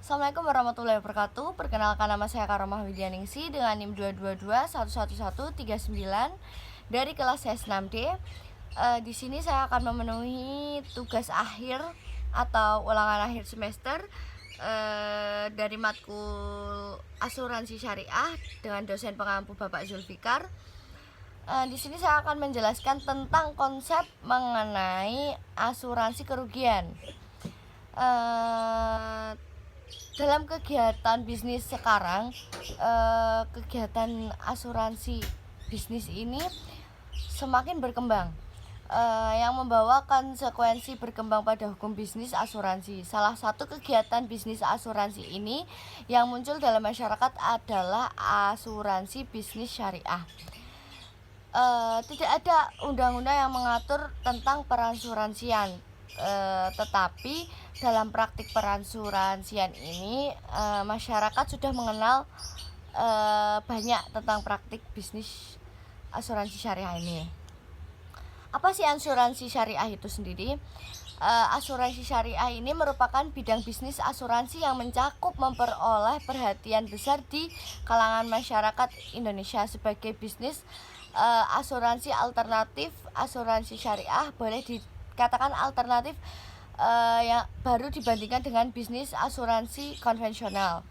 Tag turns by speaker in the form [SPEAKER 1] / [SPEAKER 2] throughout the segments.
[SPEAKER 1] Assalamualaikum warahmatullahi wabarakatuh. Perkenalkan, nama saya Karomah Widianingsi dengan NIM 222111139 dari kelas S6D. Di sini saya akan memenuhi tugas akhir atau ulangan akhir semester dari matkul asuransi syariah dengan dosen pengampu Bapak Zulfikar. Di sini saya akan menjelaskan tentang konsep mengenai asuransi kerugian. Dalam kegiatan bisnis sekarang, kegiatan asuransi bisnis ini semakin berkembang, yang membawa konsekuensi berkembang pada hukum bisnis asuransi. Salah satu kegiatan bisnis asuransi ini yang muncul dalam masyarakat adalah asuransi bisnis syariah. Tidak ada undang-undang yang mengatur tentang perasuransian, tetapi dalam praktik perasuransian ini masyarakat sudah mengenal banyak tentang praktik bisnis asuransi syariah ini. Apa sih asuransi syariah itu sendiri? Asuransi syariah ini merupakan bidang bisnis asuransi yang mencakup memperoleh perhatian besar di kalangan masyarakat Indonesia sebagai bisnis asuransi alternatif. Asuransi syariah boleh dikatakan alternatif yang baru dibandingkan dengan bisnis asuransi konvensional.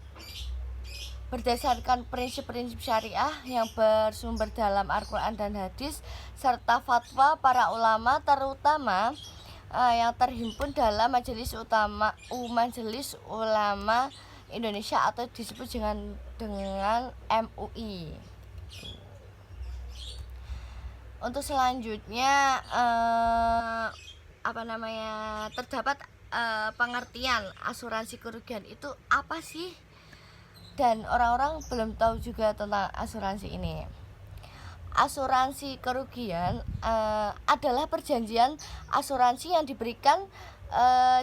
[SPEAKER 1] Berdasarkan prinsip-prinsip syariah yang bersumber dalam Al-Quran dan hadis serta fatwa para ulama, terutama yang terhimpun dalam Majelis Ulama Indonesia atau disebut dengan MUI. Untuk selanjutnya terdapat pengertian asuransi kerugian itu apa sih? Dan orang-orang belum tahu juga tentang asuransi ini. Asuransi kerugian adalah perjanjian asuransi yang diberikan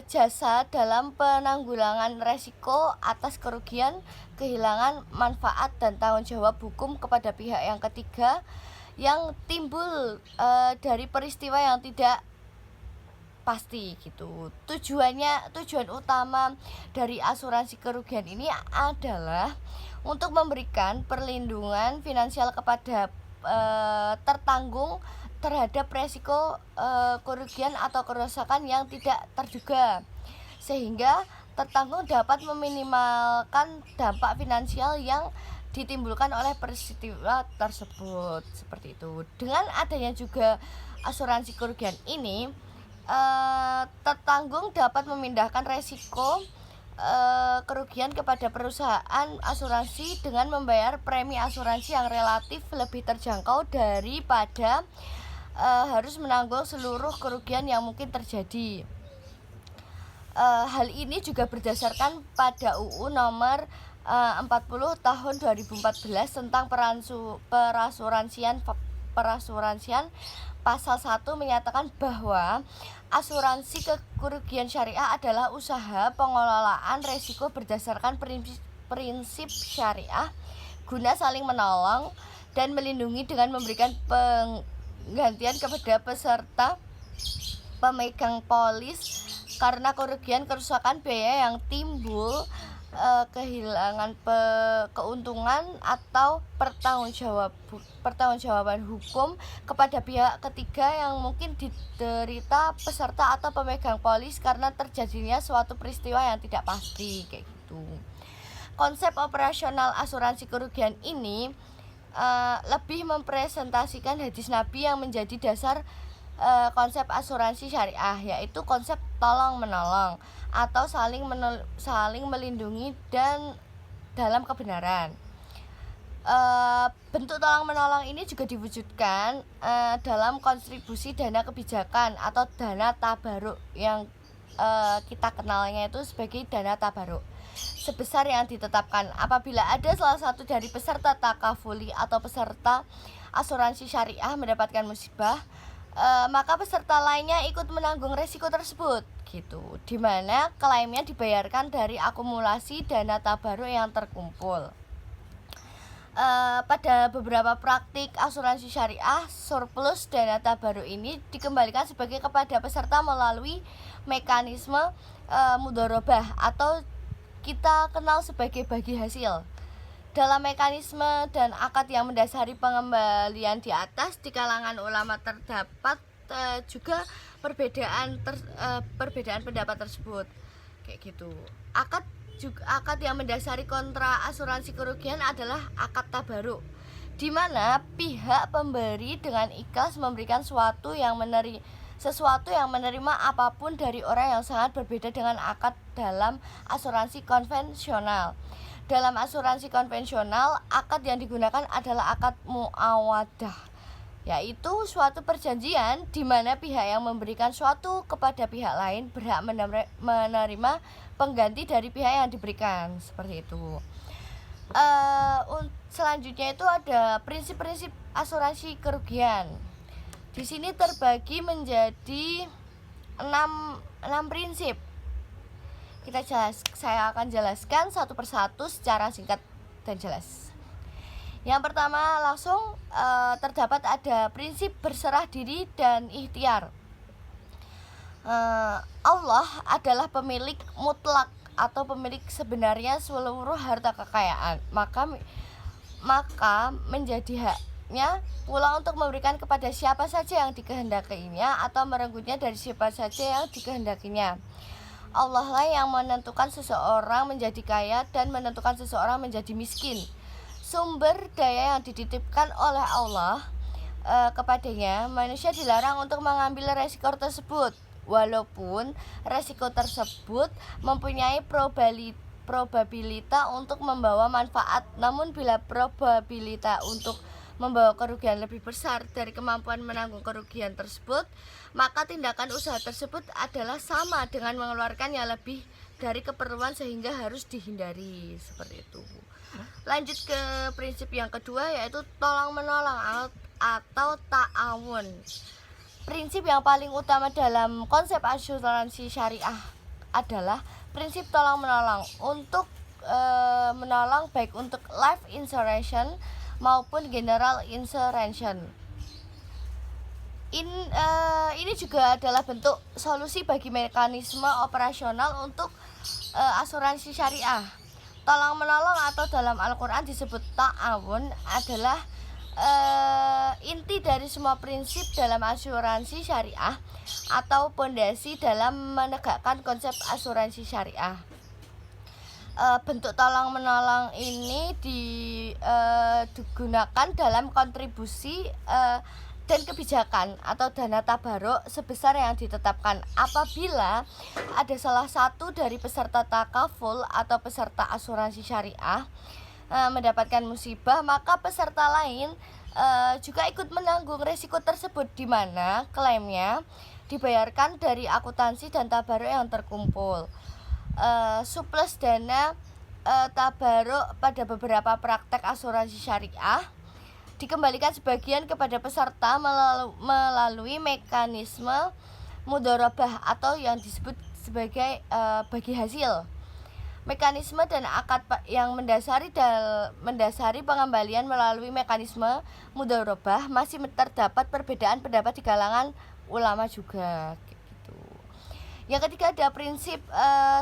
[SPEAKER 1] jasa dalam penanggulangan resiko atas kerugian, kehilangan, manfaat, dan tanggung jawab hukum kepada pihak yang ketiga yang timbul dari peristiwa yang tidak pasti gitu. Tujuan utama dari asuransi kerugian ini adalah untuk memberikan perlindungan finansial kepada tertanggung terhadap resiko kerugian atau kerusakan yang tidak terduga, sehingga tertanggung dapat meminimalkan dampak finansial yang ditimbulkan oleh peristiwa tersebut. Seperti itu. Dengan adanya juga asuransi kerugian ini, tertanggung dapat memindahkan resiko kerugian kepada perusahaan asuransi dengan membayar premi asuransi yang relatif lebih terjangkau daripada harus menanggung seluruh kerugian yang mungkin terjadi. Hal ini juga berdasarkan pada UU nomor 40 tahun 2014 tentang perasuransian pasal 1 menyatakan bahwa asuransi kerugian syariah adalah usaha pengelolaan resiko berdasarkan prinsip syariah guna saling menolong dan melindungi dengan memberikan penggantian kepada peserta pemegang polis karena kerugian, kerusakan, biaya yang timbul, kehilangan keuntungan atau pertanggungjawaban hukum kepada pihak ketiga yang mungkin diderita peserta atau pemegang polis karena terjadinya suatu peristiwa yang tidak pasti kayak gitu. Konsep operasional asuransi kerugian ini lebih mempresentasikan hadis Nabi yang menjadi dasar konsep asuransi syariah, yaitu konsep tolong menolong atau saling melindungi dan dalam kebenaran. Bentuk tolong menolong ini juga diwujudkan dalam kontribusi dana kebijakan atau dana tabaruk yang kita kenalnya itu sebagai dana tabaruk sebesar yang ditetapkan apabila ada salah satu dari peserta takafuli atau peserta asuransi syariah mendapatkan musibah, maka peserta lainnya ikut menanggung resiko tersebut gitu, dimana klaimnya dibayarkan dari akumulasi dana tabaruk yang terkumpul. Pada beberapa praktik asuransi syariah, surplus dana tabaruk ini dikembalikan kepada peserta melalui mekanisme mudharabah atau kita kenal sebagai bagi hasil. Dalam mekanisme dan akad yang mendasari pengembalian di atas, di kalangan ulama terdapat juga perbedaan pendapat tersebut, kayak gitu. Akad yang mendasari kontra asuransi kerugian adalah akad tabaruk, di mana pihak pemberi dengan ikhlas memberikan sesuatu yang menerima apapun dari orang yang sangat berbeda dengan akad dalam asuransi konvensional. Dalam asuransi konvensional, akad yang digunakan adalah akad muawadah, yaitu suatu perjanjian di mana pihak yang memberikan suatu kepada pihak lain berhak menerima pengganti dari pihak yang diberikan, seperti itu. Selanjutnya itu ada prinsip-prinsip asuransi kerugian. Di sini terbagi menjadi 6 prinsip. Saya akan jelaskan satu persatu secara singkat dan jelas. Yang pertama langsung terdapat ada prinsip berserah diri dan ikhtiar. Allah adalah pemilik mutlak atau pemilik sebenarnya seluruh harta kekayaan, maka menjadi haknya pula untuk memberikan kepada siapa saja yang dikehendakinya atau merenggutnya dari siapa saja yang dikehendakinya. Allah lah yang menentukan seseorang menjadi kaya dan menentukan seseorang menjadi miskin. Sumber daya yang dititipkan oleh Allah kepadanya, manusia dilarang untuk mengambil resiko tersebut, walaupun resiko tersebut mempunyai probabilitas untuk membawa manfaat. Namun bila probabilitas untuk membawa kerugian lebih besar dari kemampuan menanggung kerugian tersebut, maka tindakan usaha tersebut adalah sama dengan mengeluarkan yang lebih dari keperluan sehingga harus dihindari, seperti itu. Lanjut ke prinsip yang kedua, yaitu tolong menolong atau ta'awun. Prinsip yang paling utama dalam konsep asuransi syariah adalah prinsip tolong menolong untuk menolong baik untuk life insurance maupun general insurance. Ini juga adalah bentuk solusi bagi mekanisme operasional untuk asuransi syariah. Tolong menolong atau dalam Al-Quran disebut ta'awun adalah inti dari semua prinsip dalam asuransi syariah atau pondasi dalam menegakkan konsep asuransi syariah. Bentuk tolong menolong ini digunakan dalam kontribusi dan kebijakan atau dana tabaruk sebesar yang ditetapkan. Apabila ada salah satu dari peserta takaful atau peserta asuransi syariah mendapatkan musibah, maka peserta lain juga ikut menanggung resiko tersebut, di mana klaimnya dibayarkan dari akuntansi dan tabaruk yang terkumpul. Surplus dana tabaruk pada beberapa praktek asuransi syariah dikembalikan sebagian kepada peserta melalui mekanisme mudharabah atau yang disebut sebagai bagi hasil. Mekanisme dan akad yang mendasari pengembalian melalui mekanisme mudharabah masih terdapat perbedaan pendapat di kalangan ulama juga. Yang ketiga ada prinsip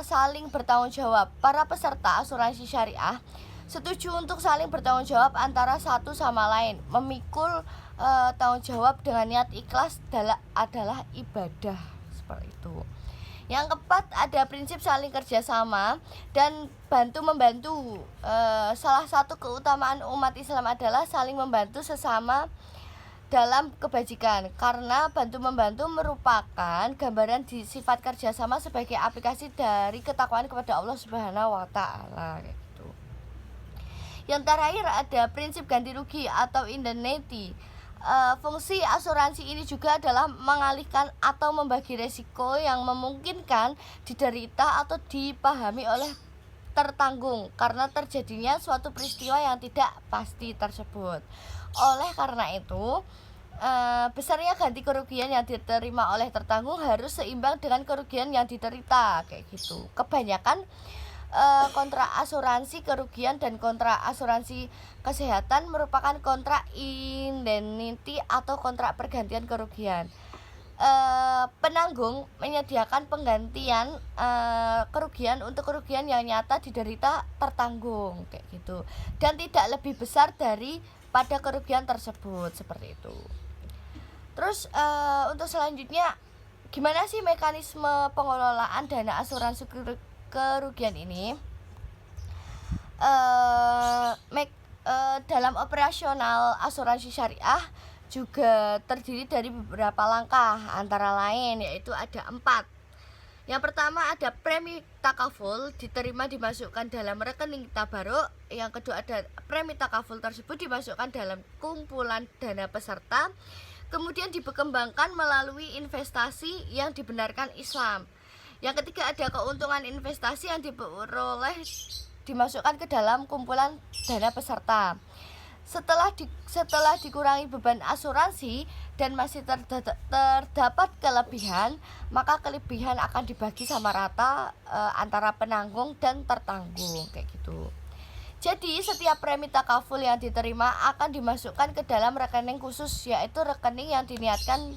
[SPEAKER 1] saling bertanggung jawab. Para peserta asuransi syariah setuju untuk saling bertanggung jawab antara satu sama lain. Memikul tanggung jawab dengan niat ikhlas adalah ibadah, seperti itu. Yang keempat ada prinsip saling kerjasama dan bantu-membantu. Salah satu keutamaan umat Islam adalah saling membantu sesama dalam kebajikan, karena bantu-membantu merupakan gambaran di sifat kerjasama sebagai aplikasi dari ketakwaan kepada Allah Subhanahu wa Ta'ala, gitu. Yang terakhir ada prinsip ganti rugi atau indemnity. Fungsi asuransi ini juga adalah mengalihkan atau membagi resiko yang memungkinkan diderita atau dipahami oleh tertanggung karena terjadinya suatu peristiwa yang tidak pasti tersebut. Oleh karena itu, besarnya ganti kerugian yang diterima oleh tertanggung harus seimbang dengan kerugian yang diderita, kayak gitu. Kebanyakan kontrak asuransi kerugian dan kontrak asuransi kesehatan merupakan kontrak indemnity atau kontrak pergantian kerugian. penanggung menyediakan penggantian kerugian untuk kerugian yang nyata diderita tertanggung kayak gitu, dan tidak lebih besar daripada kerugian tersebut, seperti itu. Terus untuk selanjutnya, gimana sih mekanisme pengelolaan dana asuransi kerugian ini? Dalam operasional asuransi syariah juga terdiri dari beberapa langkah, antara lain yaitu ada 4. Yang pertama ada premi takaful, diterima dimasukkan dalam rekening tabaruk. Yang kedua ada premi takaful tersebut dimasukkan dalam kumpulan dana peserta, kemudian dikembangkan melalui investasi yang dibenarkan Islam. Yang ketiga ada keuntungan investasi yang diperoleh dimasukkan ke dalam kumpulan dana peserta. Setelah dikurangi beban asuransi dan masih terdapat kelebihan, maka kelebihan akan dibagi sama rata antara penanggung dan tertanggung kayak gitu. Jadi setiap premi takaful yang diterima akan dimasukkan ke dalam rekening khusus, yaitu rekening yang diniatkan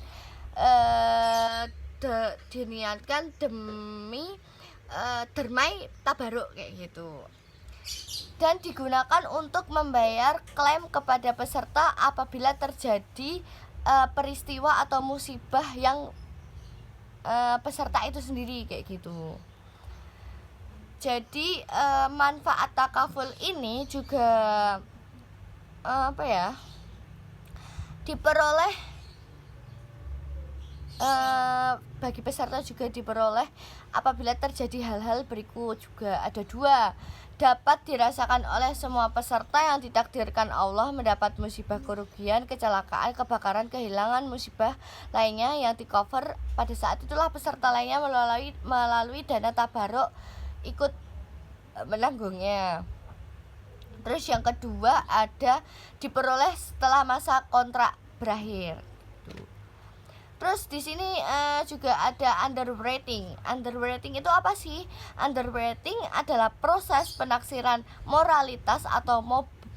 [SPEAKER 1] demi dermai tabaruk kayak gitu, dan digunakan untuk membayar klaim kepada peserta apabila terjadi peristiwa atau musibah yang peserta itu sendiri kayak gitu. Jadi manfaat takaful ini juga diperoleh bagi peserta juga diperoleh apabila terjadi hal-hal berikut. Juga ada 2, dapat dirasakan oleh semua peserta yang ditakdirkan Allah mendapat musibah, kerugian, kecelakaan, kebakaran, kehilangan, musibah lainnya yang di-cover pada saat itulah peserta lainnya melalui dana tabaruk ikut menanggungnya. Terus yang kedua ada diperoleh setelah masa kontrak berakhir. Terus di sini juga ada underwriting. Underwriting itu apa sih? Underwriting adalah proses penaksiran moralitas atau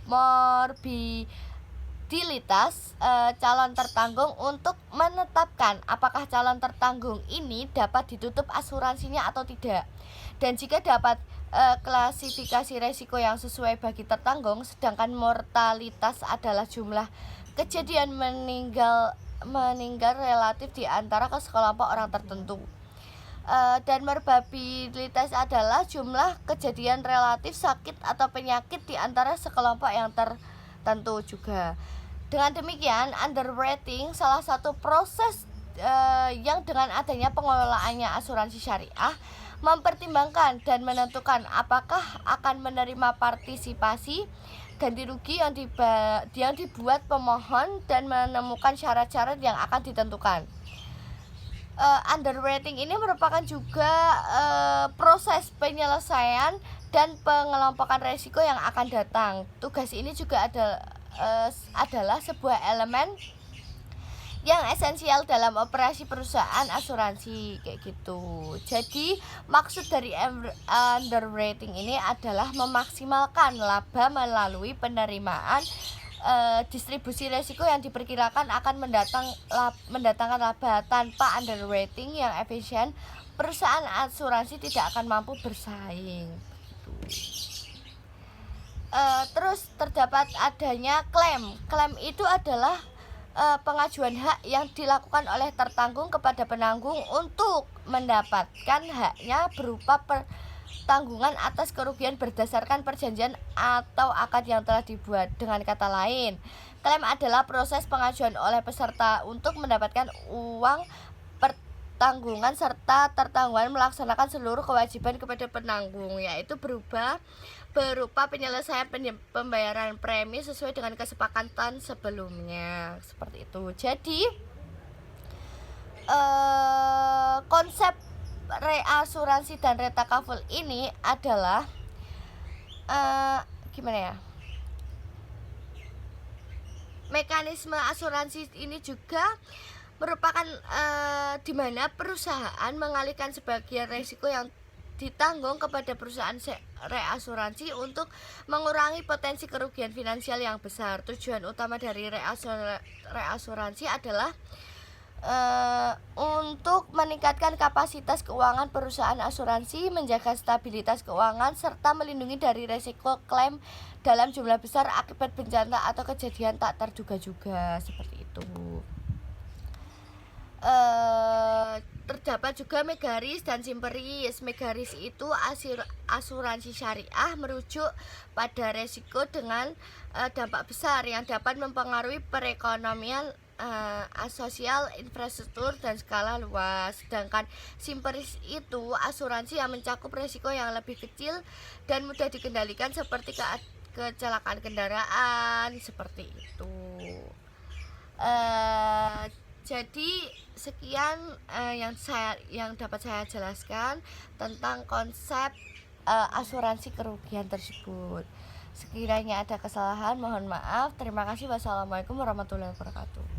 [SPEAKER 1] morbidilitas calon tertanggung untuk menetapkan apakah calon tertanggung ini dapat ditutup asuransinya atau tidak. Dan jika dapat klasifikasi resiko yang sesuai bagi tertanggung, sedangkan mortalitas adalah jumlah kejadian meninggal relatif di antara sekelompok orang tertentu, dan morbidilitas adalah jumlah kejadian relatif sakit atau penyakit di antara sekelompok yang tertentu juga. Dengan demikian, underwriting salah satu proses yang dengan adanya pengelolaannya asuransi syariah mempertimbangkan dan menentukan apakah akan menerima partisipasi ganti rugi yang dibuat pemohon dan menemukan syarat-syarat yang akan ditentukan. Underwriting ini merupakan juga proses penyelesaian dan pengelompokan risiko yang akan datang. Tugas ini juga adalah sebuah elemen yang esensial dalam operasi perusahaan asuransi kayak gitu. Jadi maksud dari underwriting ini adalah memaksimalkan laba melalui penerimaan distribusi risiko yang diperkirakan akan mendatangkan laba. Tanpa underwriting yang efisien, perusahaan asuransi tidak akan mampu bersaing gitu. Terus terdapat adanya klaim. Klaim itu adalah pengajuan hak yang dilakukan oleh tertanggung kepada penanggung untuk mendapatkan haknya berupa pertanggungan atas kerugian berdasarkan perjanjian atau akad yang telah dibuat. Dengan kata lain, klaim adalah proses pengajuan oleh peserta untuk mendapatkan uang pertanggungan serta tertanggungan melaksanakan seluruh kewajiban kepada penanggung, yaitu berupa penyelesaian pembayaran premi sesuai dengan kesepakatan sebelumnya, seperti itu. Jadi konsep reasuransi dan retakaful ini adalah mekanisme asuransi ini juga merupakan di mana perusahaan mengalihkan sebagian risiko yang ditanggung kepada perusahaan reasuransi untuk mengurangi potensi kerugian finansial yang besar. Tujuan utama dari reasuransi adalah Untuk meningkatkan kapasitas keuangan perusahaan asuransi, menjaga stabilitas keuangan, serta melindungi dari resiko klaim dalam jumlah besar akibat bencana atau kejadian tak terduga juga, seperti itu. Terdapat juga Megaris dan Simperis. Megaris itu asuransi syariah merujuk pada resiko dengan dampak besar yang dapat mempengaruhi perekonomian, sosial, infrastruktur, dan skala luas. Sedangkan Simperis itu asuransi yang mencakup resiko yang lebih kecil dan mudah dikendalikan seperti kecelakaan kendaraan, seperti itu. Jadi sekian yang dapat saya jelaskan tentang konsep asuransi kerugian tersebut. Sekiranya ada kesalahan mohon maaf. Terima kasih. Wassalamualaikum warahmatullahi wabarakatuh.